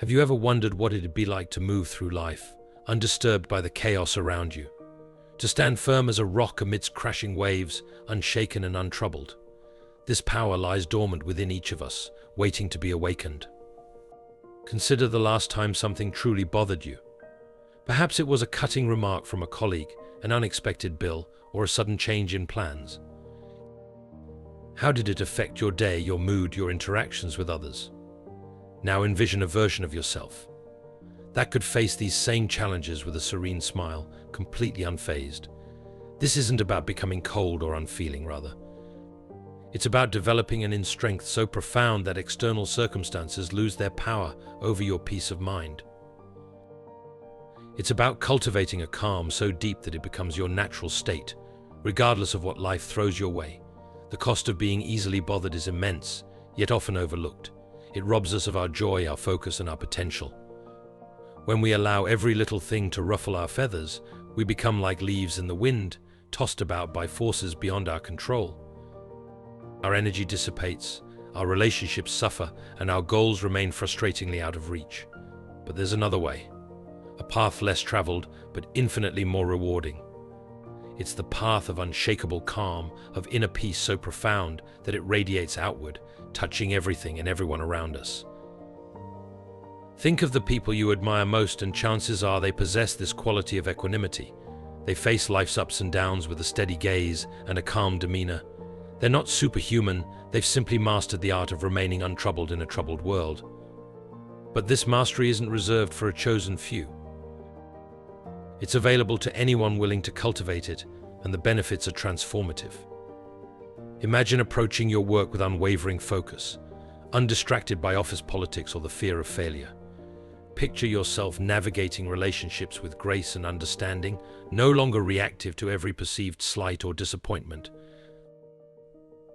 Have you ever wondered what it'd be like to move through life, undisturbed by the chaos around you? To stand firm as a rock amidst crashing waves, unshaken and untroubled? This power lies dormant within each of us, waiting to be awakened. Consider the last time something truly bothered you. Perhaps it was a cutting remark from a colleague, an unexpected bill, or a sudden change in plans. How did it affect your day, your mood, your interactions with others? Now envision a version of yourself that could face these same challenges with a serene smile, completely unfazed. This isn't about becoming cold or unfeeling, rather. It's about developing an inner strength so profound that external circumstances lose their power over your peace of mind. It's about cultivating a calm so deep that it becomes your natural state, regardless of what life throws your way. The cost of being easily bothered is immense, yet often overlooked. It robs us of our joy, our focus, and our potential. When we allow every little thing to ruffle our feathers, we become like leaves in the wind, tossed about by forces beyond our control. Our energy dissipates, our relationships suffer, and our goals remain frustratingly out of reach. But there's another way, a path less traveled, but infinitely more rewarding. It's the path of unshakable calm, of inner peace so profound that it radiates outward, touching everything and everyone around us. Think of the people you admire most, and chances are they possess this quality of equanimity. They face life's ups and downs with a steady gaze and a calm demeanor. They're not superhuman, they've simply mastered the art of remaining untroubled in a troubled world. But this mastery isn't reserved for a chosen few. It's available to anyone willing to cultivate it, and the benefits are transformative. Imagine approaching your work with unwavering focus, undistracted by office politics or the fear of failure. Picture yourself navigating relationships with grace and understanding, no longer reactive to every perceived slight or disappointment.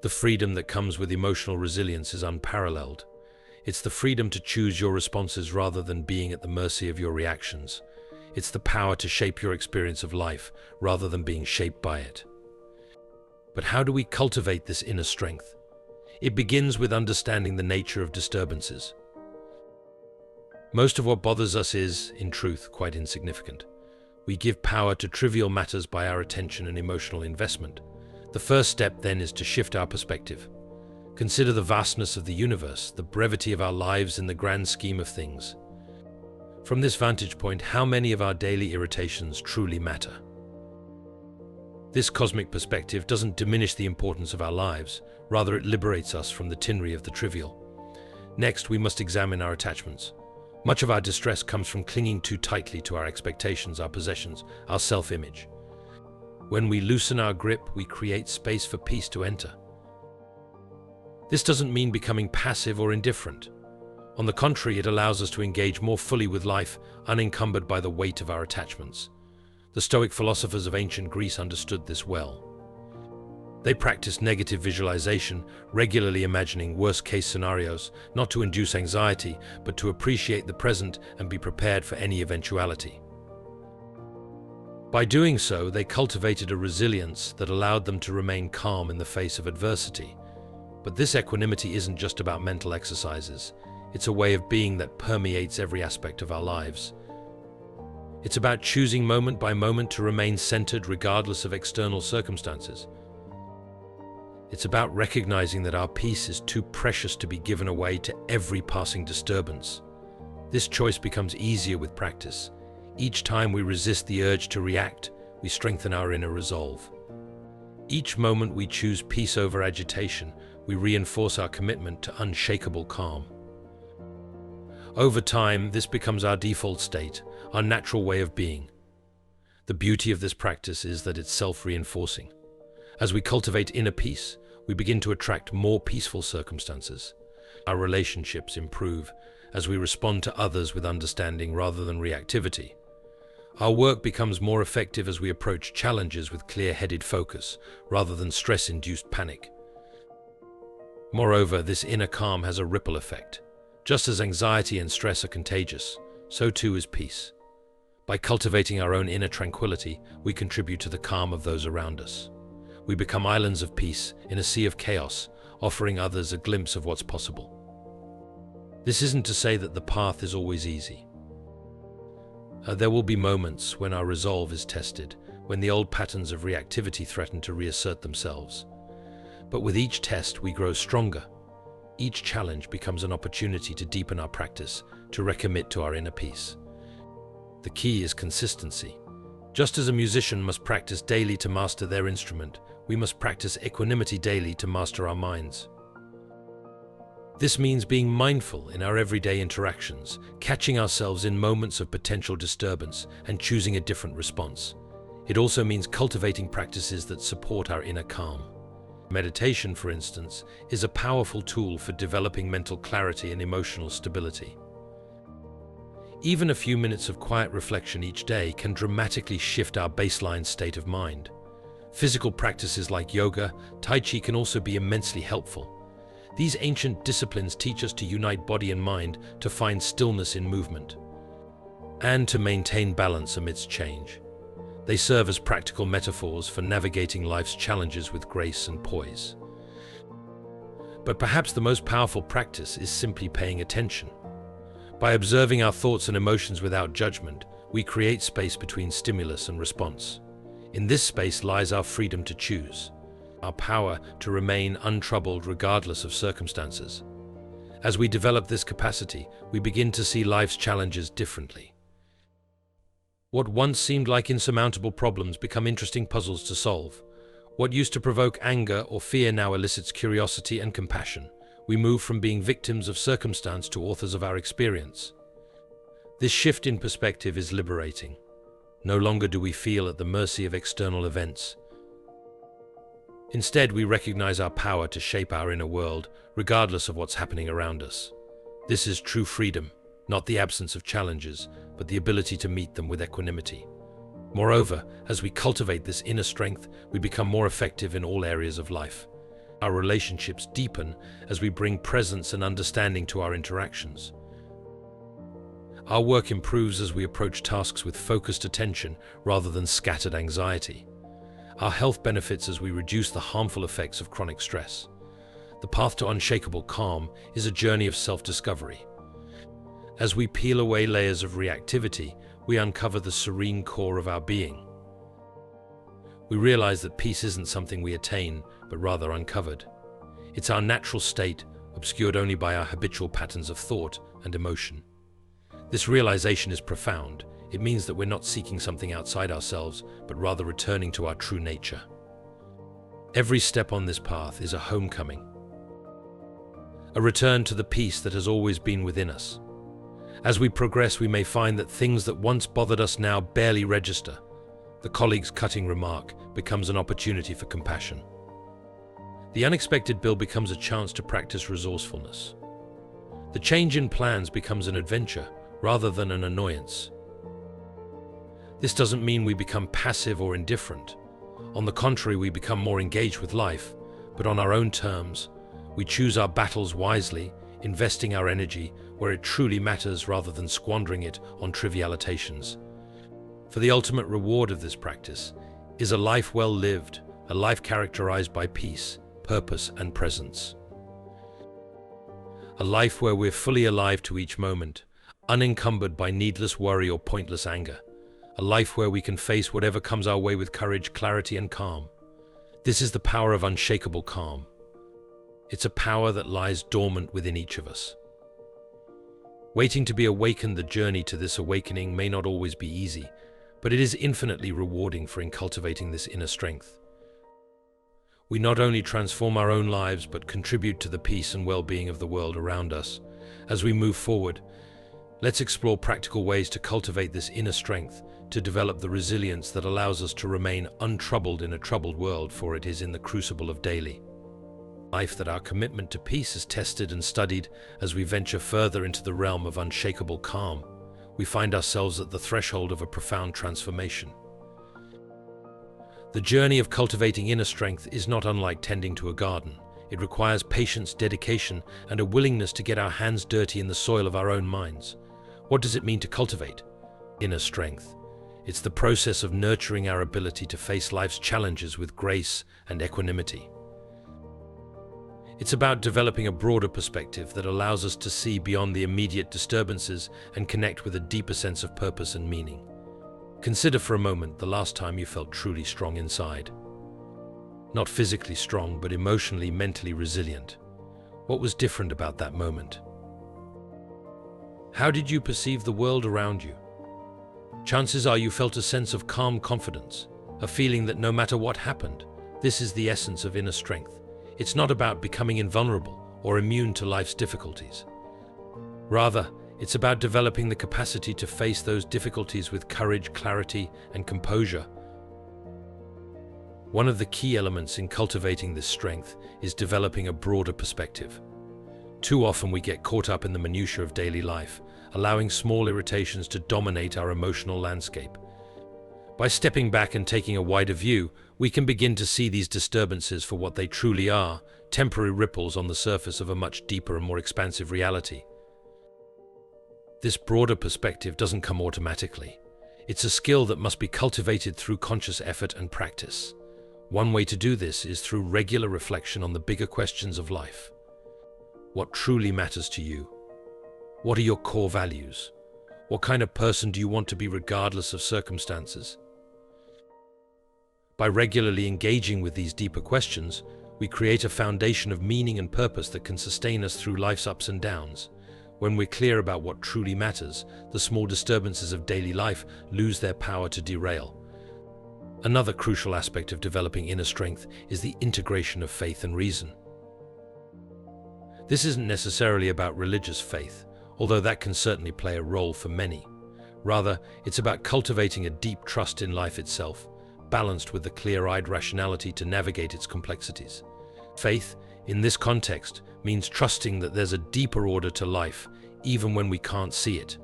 The freedom that comes with emotional resilience is unparalleled. It's the freedom to choose your responses rather than being at the mercy of your reactions. It's the power to shape your experience of life rather than being shaped by it. But how do we cultivate this inner strength? It begins with understanding the nature of disturbances. Most of what bothers us is, in truth, quite insignificant. We give power to trivial matters by our attention and emotional investment. The first step, then, is to shift our perspective. Consider the vastness of the universe, the brevity of our lives in the grand scheme of things. From this vantage point, how many of our daily irritations truly matter? This cosmic perspective doesn't diminish the importance of our lives, rather it liberates us from the tyranny of the trivial. Next, we must examine our attachments. Much of our distress comes from clinging too tightly to our expectations, our possessions, our self-image. When we loosen our grip, we create space for peace to enter. This doesn't mean becoming passive or indifferent. On the contrary, it allows us to engage more fully with life, unencumbered by the weight of our attachments. The Stoic philosophers of ancient Greece understood this well. They practiced negative visualization, regularly imagining worst-case scenarios, not to induce anxiety, but to appreciate the present and be prepared for any eventuality. By doing so, they cultivated a resilience that allowed them to remain calm in the face of adversity. But this equanimity isn't just about mental exercises. It's a way of being that permeates every aspect of our lives. It's about choosing moment by moment to remain centered regardless of external circumstances. It's about recognizing that our peace is too precious to be given away to every passing disturbance. This choice becomes easier with practice. Each time we resist the urge to react, we strengthen our inner resolve. Each moment we choose peace over agitation, we reinforce our commitment to unshakable calm. Over time, this becomes our default state, our natural way of being. The beauty of this practice is that it's self-reinforcing. As we cultivate inner peace, we begin to attract more peaceful circumstances. Our relationships improve as we respond to others with understanding rather than reactivity. Our work becomes more effective as we approach challenges with clear-headed focus rather than stress-induced panic. Moreover, this inner calm has a ripple effect. Just as anxiety and stress are contagious, so too is peace. By cultivating our own inner tranquility, we contribute to the calm of those around us. We become islands of peace in a sea of chaos, offering others a glimpse of what's possible. This isn't to say that the path is always easy. There will be moments when our resolve is tested, when the old patterns of reactivity threaten to reassert themselves. But with each test, we grow stronger. Each challenge becomes an opportunity to deepen our practice, to recommit to our inner peace. The key is consistency. Just as a musician must practice daily to master their instrument, we must practice equanimity daily to master our minds. This means being mindful in our everyday interactions, catching ourselves in moments of potential disturbance, and choosing a different response. It also means cultivating practices that support our inner calm. Meditation, for instance, is a powerful tool for developing mental clarity and emotional stability. Even a few minutes of quiet reflection each day can dramatically shift our baseline state of mind. Physical practices like yoga, Tai Chi can also be immensely helpful. These ancient disciplines teach us to unite body and mind, to find stillness in movement, and to maintain balance amidst change. They serve as practical metaphors for navigating life's challenges with grace and poise. But perhaps the most powerful practice is simply paying attention. By observing our thoughts and emotions without judgment, we create space between stimulus and response. In this space lies our freedom to choose, our power to remain untroubled regardless of circumstances. As we develop this capacity, we begin to see life's challenges differently. What once seemed like insurmountable problems become interesting puzzles to solve. What used to provoke anger or fear now elicits curiosity and compassion. We move from being victims of circumstance to authors of our experience. This shift in perspective is liberating. No longer do we feel at the mercy of external events. Instead, we recognize our power to shape our inner world, regardless of what's happening around us. This is true freedom, not the absence of challenges, but the ability to meet them with equanimity. Moreover, as we cultivate this inner strength, we become more effective in all areas of life. Our relationships deepen as we bring presence and understanding to our interactions. Our work improves as we approach tasks with focused attention rather than scattered anxiety. Our health benefits as we reduce the harmful effects of chronic stress. The path to unshakable calm is a journey of self-discovery. As we peel away layers of reactivity, we uncover the serene core of our being. We realize that peace isn't something we attain, but rather uncovered. It's our natural state, obscured only by our habitual patterns of thought and emotion. This realization is profound. It means that we're not seeking something outside ourselves, but rather returning to our true nature. Every step on this path is a homecoming, a return to the peace that has always been within us. As we progress, we may find that things that once bothered us now barely register. The colleague's cutting remark becomes an opportunity for compassion. The unexpected bill becomes a chance to practice resourcefulness. The change in plans becomes an adventure rather than an annoyance. This doesn't mean we become passive or indifferent. On the contrary, we become more engaged with life, but on our own terms. We choose our battles wisely, investing our energy where it truly matters rather than squandering it on trivializations. For the ultimate reward of this practice is a life well lived, a life characterized by peace, purpose, and presence. A life where we're fully alive to each moment, unencumbered by needless worry or pointless anger. A life where we can face whatever comes our way with courage, clarity, and calm. This is the power of unshakable calm. It's a power that lies dormant within each of us. Waiting to be awakened, the journey to this awakening may not always be easy, but it is infinitely rewarding for cultivating this inner strength. We not only transform our own lives, but contribute to the peace and well-being of the world around us. As we move forward, let's explore practical ways to cultivate this inner strength, to develop the resilience that allows us to remain untroubled in a troubled world, for it is in the crucible of daily life that our commitment to peace is tested and studied. As we venture further into the realm of unshakable calm, we find ourselves at the threshold of a profound transformation. The journey of cultivating inner strength is not unlike tending to a garden. It requires patience, dedication, and a willingness to get our hands dirty in the soil of our own minds. What does it mean to cultivate inner strength? It's the process of nurturing our ability to face life's challenges with grace and equanimity. It's about developing a broader perspective that allows us to see beyond the immediate disturbances and connect with a deeper sense of purpose and meaning. Consider for a moment the last time you felt truly strong inside. Not physically strong, but emotionally, mentally resilient. What was different about that moment? How did you perceive the world around you? Chances are you felt a sense of calm confidence, a feeling that no matter what happened, this is the essence of inner strength. It's not about becoming invulnerable or immune to life's difficulties. Rather, it's about developing the capacity to face those difficulties with courage, clarity, and composure. One of the key elements in cultivating this strength is developing a broader perspective. Too often we get caught up in the minutiae of daily life, allowing small irritations to dominate our emotional landscape. By stepping back and taking a wider view, we can begin to see these disturbances for what they truly are, temporary ripples on the surface of a much deeper and more expansive reality. This broader perspective doesn't come automatically. It's a skill that must be cultivated through conscious effort and practice. One way to do this is through regular reflection on the bigger questions of life. What truly matters to you? What are your core values? What kind of person do you want to be regardless of circumstances? By regularly engaging with these deeper questions, we create a foundation of meaning and purpose that can sustain us through life's ups and downs. When we're clear about what truly matters, the small disturbances of daily life lose their power to derail. Another crucial aspect of developing inner strength is the integration of faith and reason. This isn't necessarily about religious faith, although that can certainly play a role for many. Rather, it's about cultivating a deep trust in life itself, balanced with the clear-eyed rationality to navigate its complexities. Faith, in this context, means trusting that there's a deeper order to life, even when we can't see it.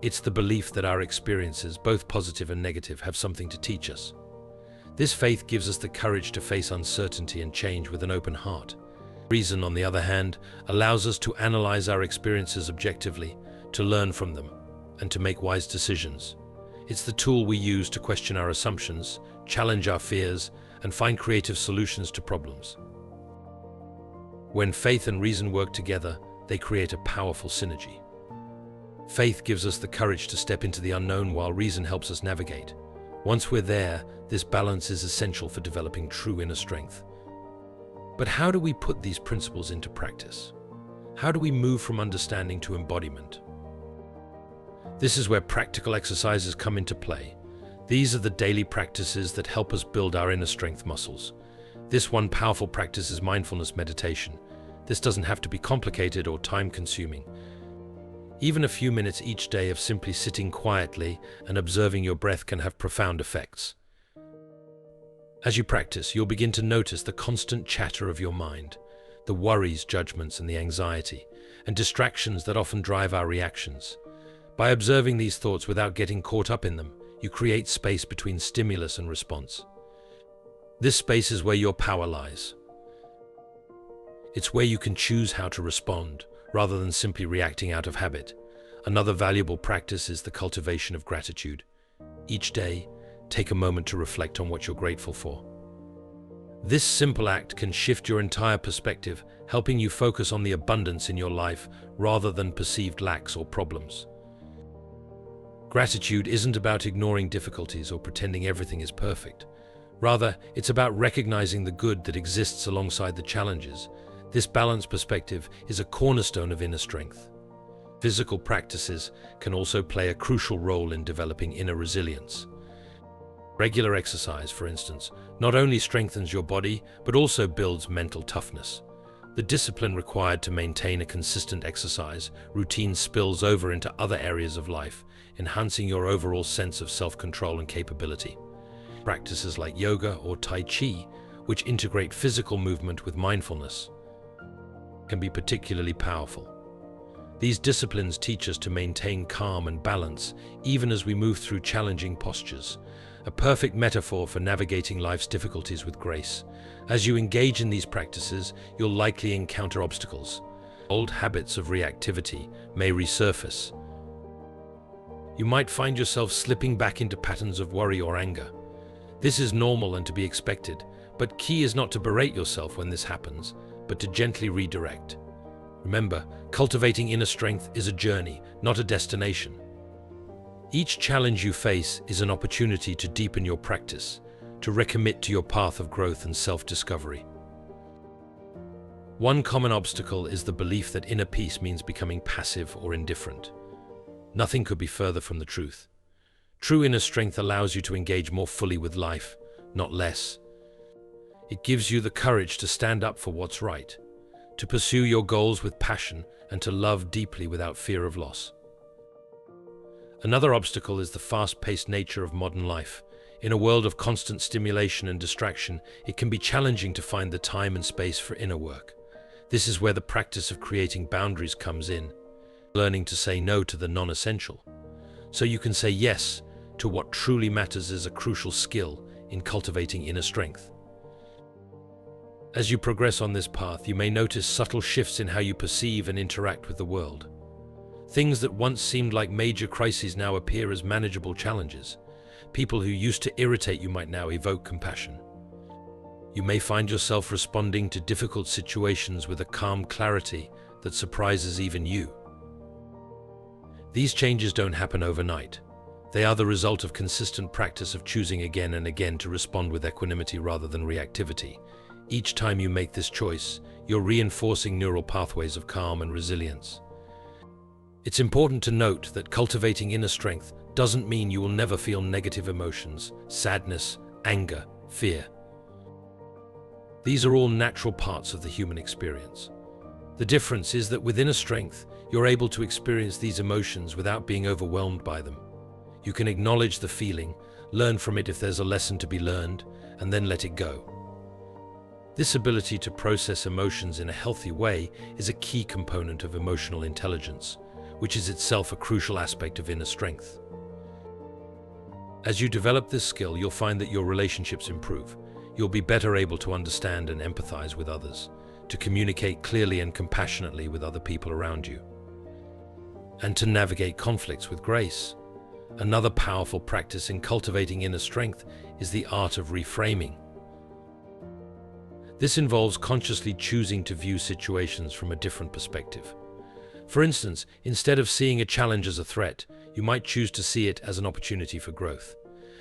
It's the belief that our experiences, both positive and negative, have something to teach us. This faith gives us the courage to face uncertainty and change with an open heart. Reason, on the other hand, allows us to analyze our experiences objectively, to learn from them, and to make wise decisions. It's the tool we use to question our assumptions, challenge our fears, and find creative solutions to problems. When faith and reason work together, they create a powerful synergy. Faith gives us the courage to step into the unknown while reason helps us navigate. Once we're there, this balance is essential for developing true inner strength. But how do we put these principles into practice? How do we move from understanding to embodiment? This is where practical exercises come into play. These are the daily practices that help us build our inner strength muscles. This one powerful practice is mindfulness meditation. This doesn't have to be complicated or time-consuming. Even a few minutes each day of simply sitting quietly and observing your breath can have profound effects. As you practice, you'll begin to notice the constant chatter of your mind, the worries, judgments, and the anxiety, and distractions that often drive our reactions. By observing these thoughts without getting caught up in them, you create space between stimulus and response. This space is where your power lies. It's where you can choose how to respond, rather than simply reacting out of habit. Another valuable practice is the cultivation of gratitude. Each day, take a moment to reflect on what you're grateful for. This simple act can shift your entire perspective, helping you focus on the abundance in your life rather than perceived lacks or problems. Gratitude isn't about ignoring difficulties or pretending everything is perfect. Rather, it's about recognizing the good that exists alongside the challenges. This balanced perspective is a cornerstone of inner strength. Physical practices can also play a crucial role in developing inner resilience. Regular exercise, for instance, not only strengthens your body, but also builds mental toughness. The discipline required to maintain a consistent exercise routine spills over into other areas of life, enhancing your overall sense of self-control and capability. Practices like yoga or Tai Chi, which integrate physical movement with mindfulness, can be particularly powerful. These disciplines teach us to maintain calm and balance, even as we move through challenging postures, a perfect metaphor for navigating life's difficulties with grace. As you engage in these practices, you'll likely encounter obstacles. Old habits of reactivity may resurface. You might find yourself slipping back into patterns of worry or anger. This is normal and to be expected, But key is not to berate yourself when this happens, but to gently redirect. Remember, cultivating inner strength is a journey, not a destination. Each challenge you face is an opportunity to deepen your practice, to recommit to your path of growth and self-discovery. One common obstacle is the belief that inner peace means becoming passive or indifferent. Nothing could be further from the truth. True inner strength allows you to engage more fully with life, not less. It gives you the courage to stand up for what's right, to pursue your goals with passion, and to love deeply without fear of loss. Another obstacle is the fast-paced nature of modern life. In a world of constant stimulation and distraction, it can be challenging to find the time and space for inner work. This is where the practice of creating boundaries comes in, learning to say no to the non-essential, so you can say yes to what truly matters is a crucial skill in cultivating inner strength. As you progress on this path, you may notice subtle shifts in how you perceive and interact with the world. Things that once seemed like major crises now appear as manageable challenges. People who used to irritate you might now evoke compassion. You may find yourself responding to difficult situations with a calm clarity that surprises even you. These changes don't happen overnight. They are the result of consistent practice of choosing again and again to respond with equanimity rather than reactivity. Each time you make this choice, you're reinforcing neural pathways of calm and resilience. It's important to note that cultivating inner strength doesn't mean you will never feel negative emotions, sadness, anger, fear. These are all natural parts of the human experience. The difference is that with inner strength, you're able to experience these emotions without being overwhelmed by them. You can acknowledge the feeling, learn from it if there's a lesson to be learned, and then let it go. This ability to process emotions in a healthy way is a key component of emotional intelligence, which is itself a crucial aspect of inner strength. As you develop this skill, you'll find that your relationships improve. You'll be better able to understand and empathize with others, to communicate clearly and compassionately with other people around you, and to navigate conflicts with grace. Another powerful practice in cultivating inner strength is the art of reframing. This involves consciously choosing to view situations from a different perspective. For instance, instead of seeing a challenge as a threat, you might choose to see it as an opportunity for growth.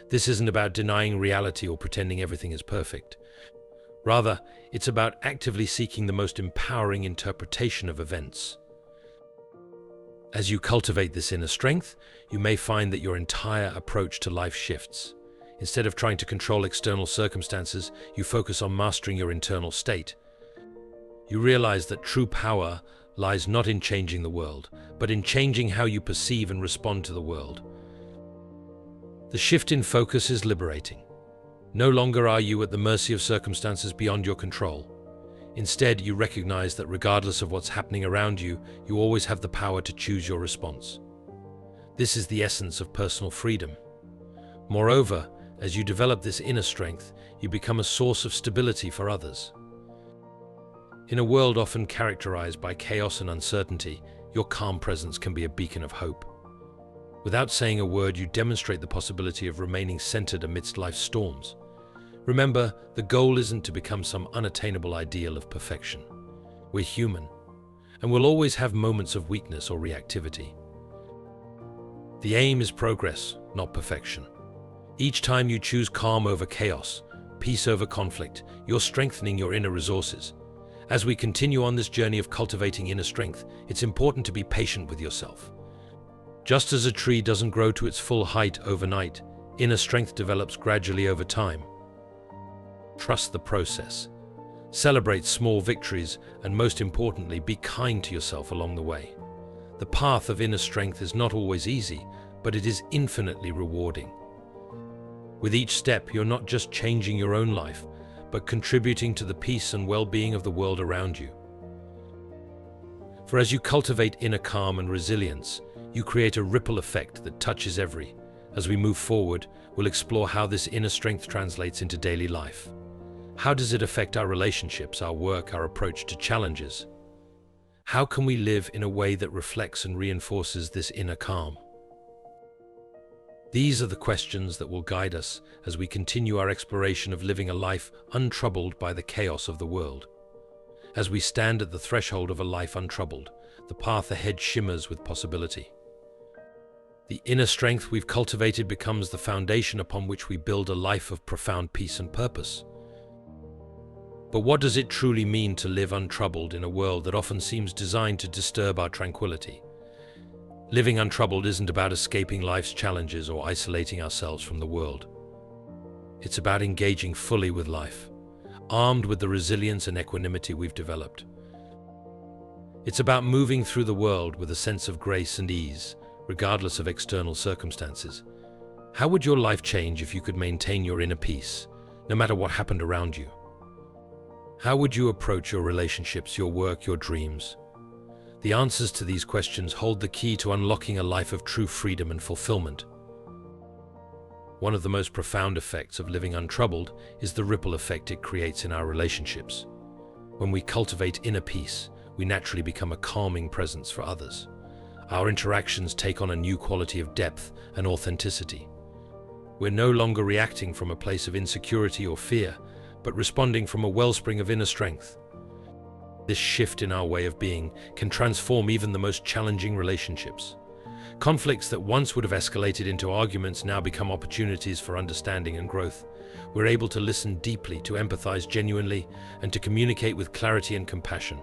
This isn't about denying reality or pretending everything is perfect. Rather, it's about actively seeking the most empowering interpretation of events. As you cultivate this inner strength, you may find that your entire approach to life shifts. Instead of trying to control external circumstances, you focus on mastering your internal state. You realize that true power lies not in changing the world, but in changing how you perceive and respond to the world. The shift in focus is liberating. No longer are you at the mercy of circumstances beyond your control. Instead, you recognize that regardless of what's happening around you, you always have the power to choose your response. This is the essence of personal freedom. Moreover, as you develop this inner strength, you become a source of stability for others. In a world often characterized by chaos and uncertainty, your calm presence can be a beacon of hope. Without saying a word, you demonstrate the possibility of remaining centered amidst life's storms. Remember, the goal isn't to become some unattainable ideal of perfection. We're human, and we'll always have moments of weakness or reactivity. The aim is progress, not perfection. Each time you choose calm over chaos, peace over conflict, you're strengthening your inner resources. As we continue on this journey of cultivating inner strength, it's important to be patient with yourself. Just as a tree doesn't grow to its full height overnight, inner strength develops gradually over time. Trust the process. Celebrate small victories, and most importantly, be kind to yourself along the way. The path of inner strength is not always easy, but it is infinitely rewarding. With each step, you're not just changing your own life, but contributing to the peace and well-being of the world around you. For as you cultivate inner calm and resilience, you create a ripple effect that touches every. As we move forward, we'll explore how this inner strength translates into daily life. How does it affect our relationships, our work, our approach to challenges? How can we live in a way that reflects and reinforces this inner calm? These are the questions that will guide us as we continue our exploration of living a life untroubled by the chaos of the world. As we stand at the threshold of a life untroubled, the path ahead shimmers with possibility. The inner strength we've cultivated becomes the foundation upon which we build a life of profound peace and purpose. But what does it truly mean to live untroubled in a world that often seems designed to disturb our tranquility? Living untroubled isn't about escaping life's challenges or isolating ourselves from the world. It's about engaging fully with life, armed with the resilience and equanimity we've developed. It's about moving through the world with a sense of grace and ease, regardless of external circumstances. How would your life change if you could maintain your inner peace, no matter what happened around you? How would you approach your relationships, your work, your dreams? The answers to these questions hold the key to unlocking a life of true freedom and fulfillment. One of the most profound effects of living untroubled is the ripple effect it creates in our relationships. When we cultivate inner peace, we naturally become a calming presence for others. Our interactions take on a new quality of depth and authenticity. We're no longer reacting from a place of insecurity or fear, but responding from a wellspring of inner strength. This shift in our way of being can transform even the most challenging relationships. Conflicts that once would have escalated into arguments now become opportunities for understanding and growth. We're able to listen deeply, to empathize genuinely, and to communicate with clarity and compassion.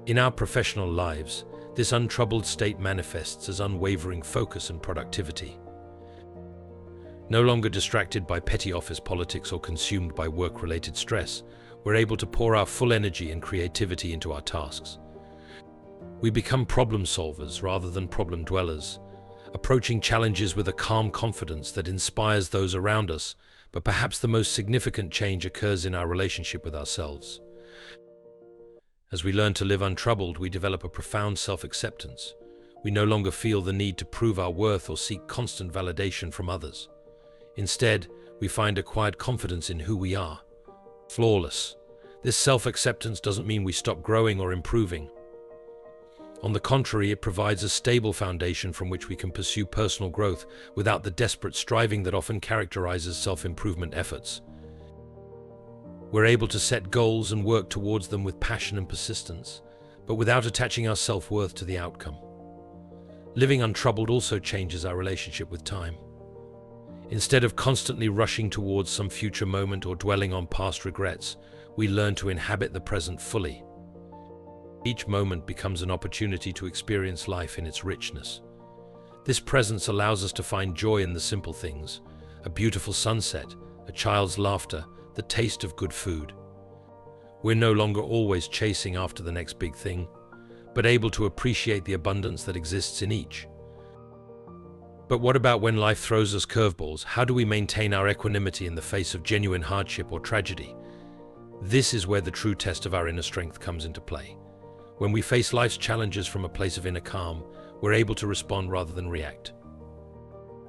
In our professional lives, this untroubled state manifests as unwavering focus and productivity. No longer distracted by petty office politics or consumed by work-related stress, we're able to pour our full energy and creativity into our tasks. We become problem solvers rather than problem dwellers, approaching challenges with a calm confidence that inspires those around us, but perhaps the most significant change occurs in our relationship with ourselves. As we learn to live untroubled, we develop a profound self-acceptance. We no longer feel the need to prove our worth or seek constant validation from others. Instead, we find a quiet confidence in who we are. Flawless. This self-acceptance doesn't mean we stop growing or improving. On the contrary, it provides a stable foundation from which we can pursue personal growth without the desperate striving that often characterizes self-improvement efforts. We're able to set goals and work towards them with passion and persistence, but without attaching our self-worth to the outcome. Living untroubled also changes our relationship with time. Instead of constantly rushing towards some future moment or dwelling on past regrets, we learn to inhabit the present fully. Each moment becomes an opportunity to experience life in its richness. This presence allows us to find joy in the simple things: a beautiful sunset, a child's laughter, the taste of good food. We're no longer always chasing after the next big thing, but able to appreciate the abundance that exists in each. But what about when life throws us curveballs? How do we maintain our equanimity in the face of genuine hardship or tragedy? This is where the true test of our inner strength comes into play. When we face life's challenges from a place of inner calm, we're able to respond rather than react.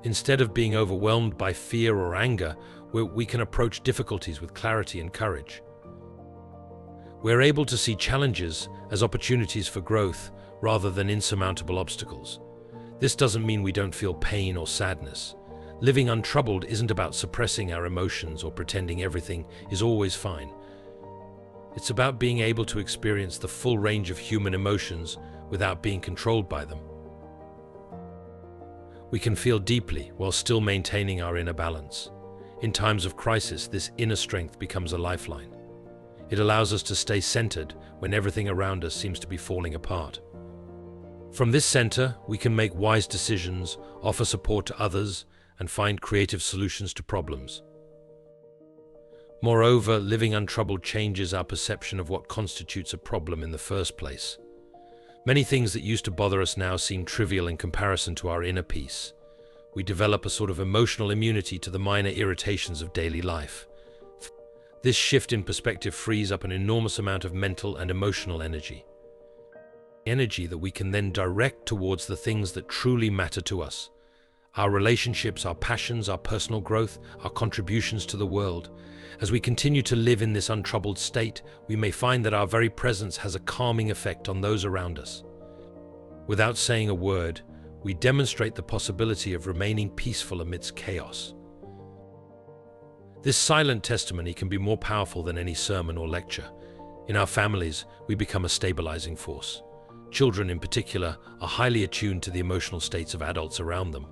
Instead of being overwhelmed by fear or anger, we can approach difficulties with clarity and courage. We're able to see challenges as opportunities for growth rather than insurmountable obstacles. This doesn't mean we don't feel pain or sadness. Living untroubled isn't about suppressing our emotions or pretending everything is always fine. It's about being able to experience the full range of human emotions without being controlled by them. We can feel deeply while still maintaining our inner balance. In times of crisis, this inner strength becomes a lifeline. It allows us to stay centered when everything around us seems to be falling apart. From this center, we can make wise decisions, offer support to others, and find creative solutions to problems. Moreover, living untroubled changes our perception of what constitutes a problem in the first place. Many things that used to bother us now seem trivial in comparison to our inner peace. We develop a sort of emotional immunity to the minor irritations of daily life. This shift in perspective frees up an enormous amount of mental and emotional energy. Energy that we can then direct towards the things that truly matter to us. Our relationships, our passions, our personal growth, our contributions to the world. As we continue to live in this untroubled state, we may find that our very presence has a calming effect on those around us. Without saying a word, we demonstrate the possibility of remaining peaceful amidst chaos. This silent testimony can be more powerful than any sermon or lecture. In our families, we become a stabilizing force. Children, in particular, are highly attuned to the emotional states of adults around them.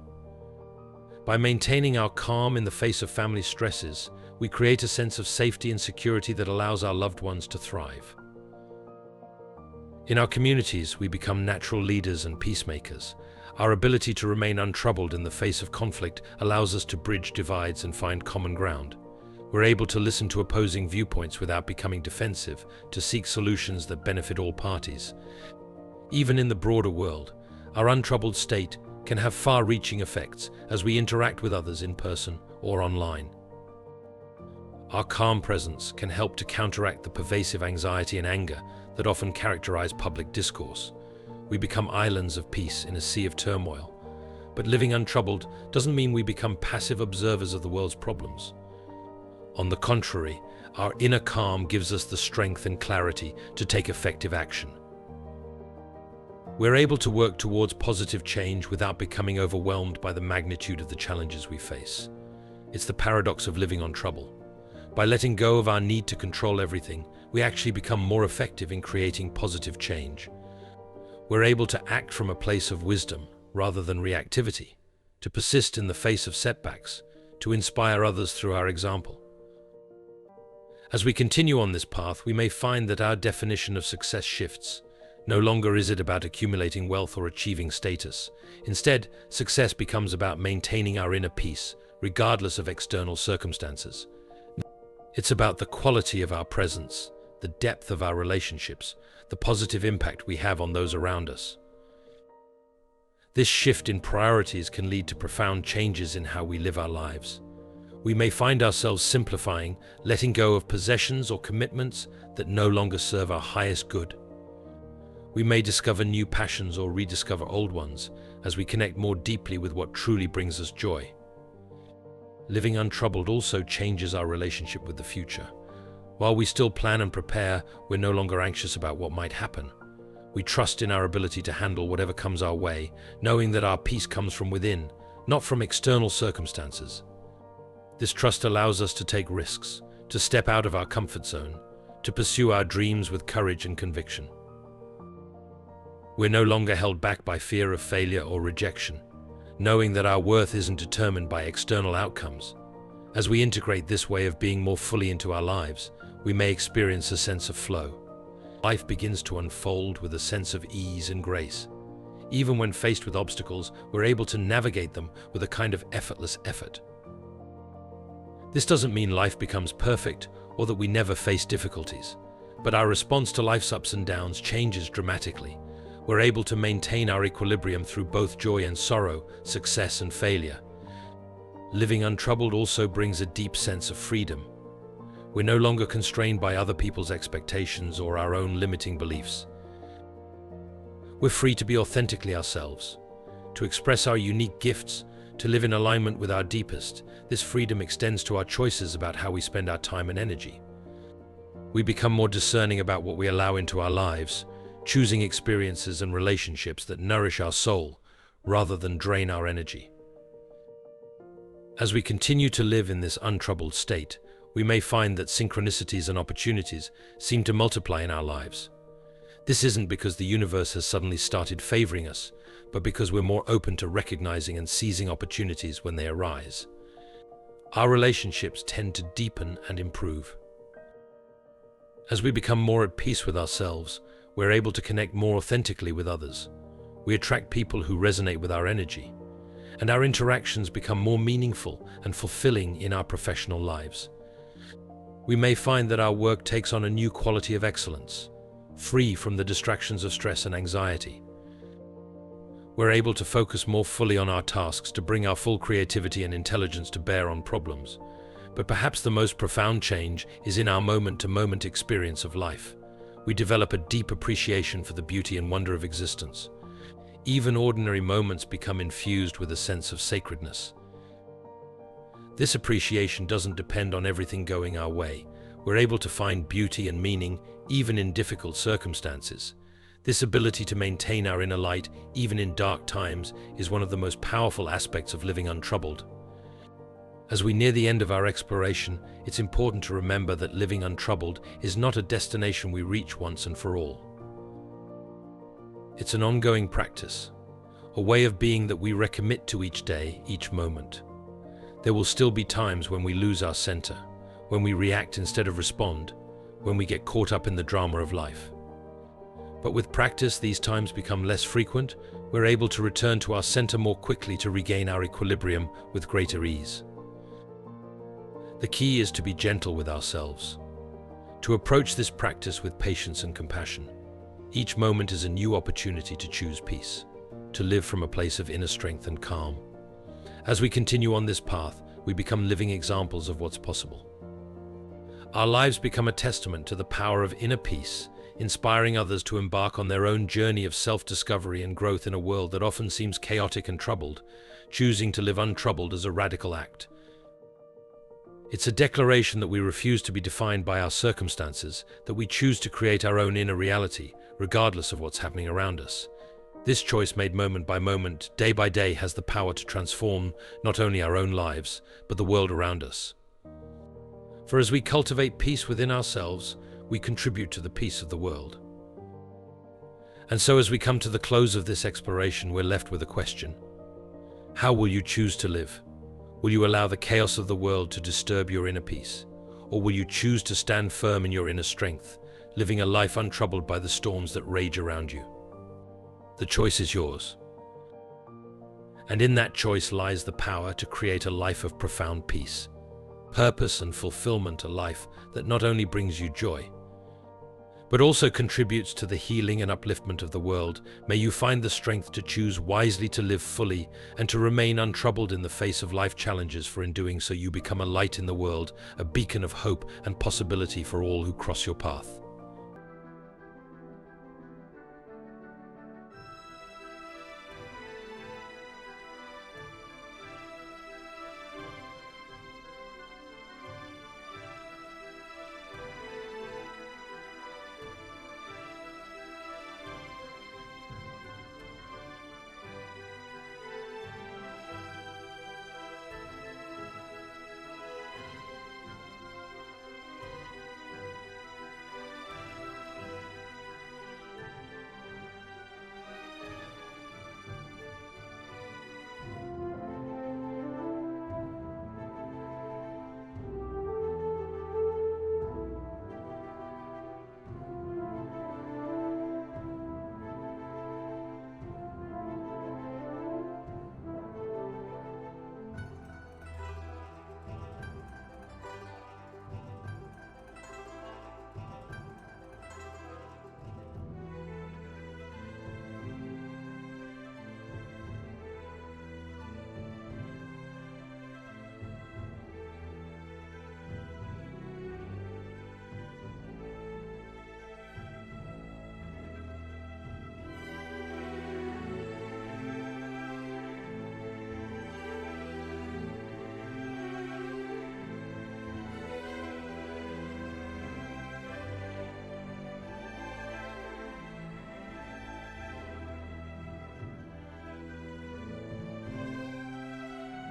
By maintaining our calm in the face of family stresses, we create a sense of safety and security that allows our loved ones to thrive. In our communities, we become natural leaders and peacemakers. Our ability to remain untroubled in the face of conflict allows us to bridge divides and find common ground. We're able to listen to opposing viewpoints without becoming defensive, to seek solutions that benefit all parties. Even in the broader world, our untroubled state can have far-reaching effects as we interact with others in person or online. Our calm presence can help to counteract the pervasive anxiety and anger that often characterize public discourse. We become islands of peace in a sea of turmoil. But living untroubled doesn't mean we become passive observers of the world's problems. On the contrary, our inner calm gives us the strength and clarity to take effective action. We're able to work towards positive change without becoming overwhelmed by the magnitude of the challenges we face. It's the paradox of living on trouble. By letting go of our need to control everything, we actually become more effective in creating positive change. We're able to act from a place of wisdom rather than reactivity, to persist in the face of setbacks, to inspire others through our example. As we continue on this path, we may find that our definition of success shifts. No longer is it about accumulating wealth or achieving status. Instead, success becomes about maintaining our inner peace, regardless of external circumstances. It's about the quality of our presence, the depth of our relationships, the positive impact we have on those around us. This shift in priorities can lead to profound changes in how we live our lives. We may find ourselves simplifying, letting go of possessions or commitments that no longer serve our highest good. We may discover new passions or rediscover old ones as we connect more deeply with what truly brings us joy. Living untroubled also changes our relationship with the future. While we still plan and prepare, we're no longer anxious about what might happen. We trust in our ability to handle whatever comes our way, knowing that our peace comes from within, not from external circumstances. This trust allows us to take risks, to step out of our comfort zone, to pursue our dreams with courage and conviction. We're no longer held back by fear of failure or rejection, knowing that our worth isn't determined by external outcomes. As we integrate this way of being more fully into our lives, we may experience a sense of flow. Life begins to unfold with a sense of ease and grace. Even when faced with obstacles, we're able to navigate them with a kind of effortless effort. This doesn't mean life becomes perfect or that we never face difficulties, but our response to life's ups and downs changes dramatically. We're able to maintain our equilibrium through both joy and sorrow, success and failure. Living untroubled also brings a deep sense of freedom. We're no longer constrained by other people's expectations or our own limiting beliefs. We're free to be authentically ourselves, to express our unique gifts, to live in alignment with our deepest. This freedom extends to our choices about how we spend our time and energy. We become more discerning about what we allow into our lives, choosing experiences and relationships that nourish our soul rather than drain our energy. As we continue to live in this untroubled state, we may find that synchronicities and opportunities seem to multiply in our lives. This isn't because the universe has suddenly started favoring us, but because we're more open to recognizing and seizing opportunities when they arise. Our relationships tend to deepen and improve. As we become more at peace with ourselves, we're able to connect more authentically with others. We attract people who resonate with our energy, and our interactions become more meaningful and fulfilling in our professional lives. We may find that our work takes on a new quality of excellence, free from the distractions of stress and anxiety. We're able to focus more fully on our tasks to bring our full creativity and intelligence to bear on problems. But perhaps the most profound change is in our moment-to-moment experience of life. We develop a deep appreciation for the beauty and wonder of existence. Even ordinary moments become infused with a sense of sacredness. This appreciation doesn't depend on everything going our way. We're able to find beauty and meaning even in difficult circumstances. This ability to maintain our inner light, even in dark times, is one of the most powerful aspects of living untroubled. As we near the end of our exploration, it's important to remember that living untroubled is not a destination we reach once and for all. It's an ongoing practice, a way of being that we recommit to each day, each moment. There will still be times when we lose our center, when we react instead of respond, when we get caught up in the drama of life. But with practice, these times become less frequent. We're able to return to our center more quickly to regain our equilibrium with greater ease. The key is to be gentle with ourselves, to approach this practice with patience and compassion. Each moment is a new opportunity to choose peace, to live from a place of inner strength and calm. As we continue on this path, we become living examples of what's possible. Our lives become a testament to the power of inner peace, inspiring others to embark on their own journey of self-discovery and growth in a world that often seems chaotic and troubled. Choosing to live untroubled is a radical act. It's a declaration that we refuse to be defined by our circumstances, that we choose to create our own inner reality, regardless of what's happening around us. This choice, made moment by moment, day by day, has the power to transform not only our own lives, but the world around us. For as we cultivate peace within ourselves, we contribute to the peace of the world. And so as we come to the close of this exploration, we're left with a question. How will you choose to live? Will you allow the chaos of the world to disturb your inner peace? Or will you choose to stand firm in your inner strength, living a life untroubled by the storms that rage around you? The choice is yours. And in that choice lies the power to create a life of profound peace, purpose and fulfillment, a life that not only brings you joy, but also contributes to the healing and upliftment of the world. May you find the strength to choose wisely, to live fully, and to remain untroubled in the face of life challenges, for in doing so you become a light in the world, a beacon of hope and possibility for all who cross your path.